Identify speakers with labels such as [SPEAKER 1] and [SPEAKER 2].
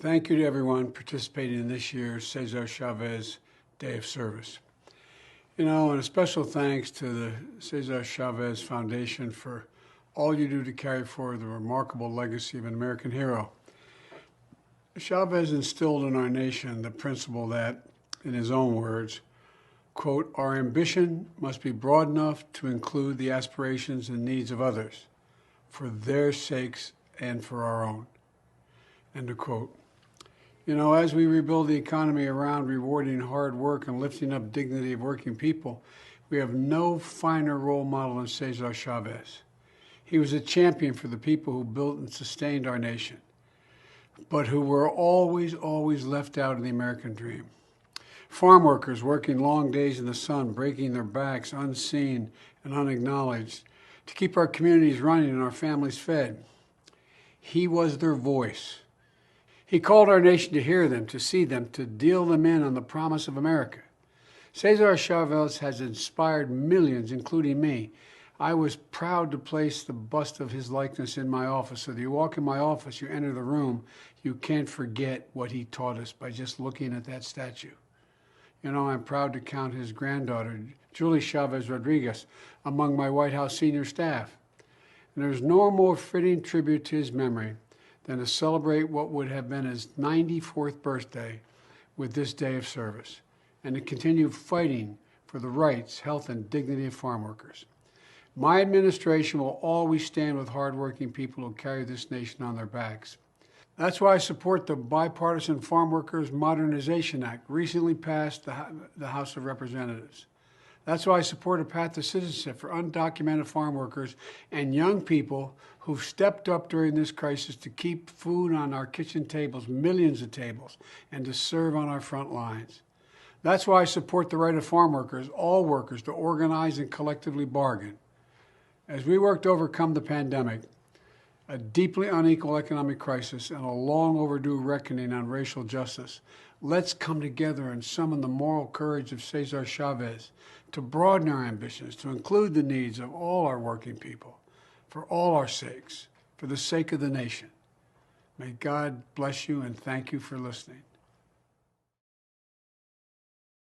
[SPEAKER 1] Thank you to everyone participating in this year's Cesar Chavez Day of Service. And a special thanks to the Cesar Chavez Foundation for all you do to carry forward the remarkable legacy of an American hero. Chavez instilled in our nation the principle that, in his own words, quote, "Our ambition must be broad enough to include the aspirations and needs of others, for their sakes and for our own," end of quote. As we rebuild the economy around rewarding hard work and lifting up dignity of working people, we have no finer role model than Cesar Chavez. He was a champion for the people who built and sustained our nation, but who were always left out of the American dream. Farm workers working long days in the sun, breaking their backs, unseen and unacknowledged, to keep our communities running and our families fed. He was their voice. He called our nation to hear them, to see them, to deal them in on the promise of America. Cesar Chavez has inspired millions, including me. I was proud to place the bust of his likeness in my office. So that you walk in my office, you enter the room, you can't forget what he taught us by just looking at that statue. I'm proud to count his granddaughter, Julie Chavez Rodriguez, among my White House senior staff. And there's no more fitting tribute to his memory than to celebrate what would have been his 94th birthday with this day of service, and to continue fighting for the rights, health, and dignity of farm workers. My administration will always stand with hardworking people who carry this nation on their backs. That's why I support the Bipartisan Farm Workers Modernization Act, recently passed the House of Representatives. That's why I support a path to citizenship for undocumented farm workers and young people who've stepped up during this crisis to keep food on our kitchen tables, millions of tables, and to serve on our front lines. That's why I support the right of farm workers, all workers, to organize and collectively bargain. As we work to overcome the pandemic, a deeply unequal economic crisis, and a long overdue reckoning on racial justice, let's come together and summon the moral courage of Cesar Chavez to broaden our ambitions, to include the needs of all our working people, for all our sakes, for the sake of the nation. May God bless you, and thank you for listening.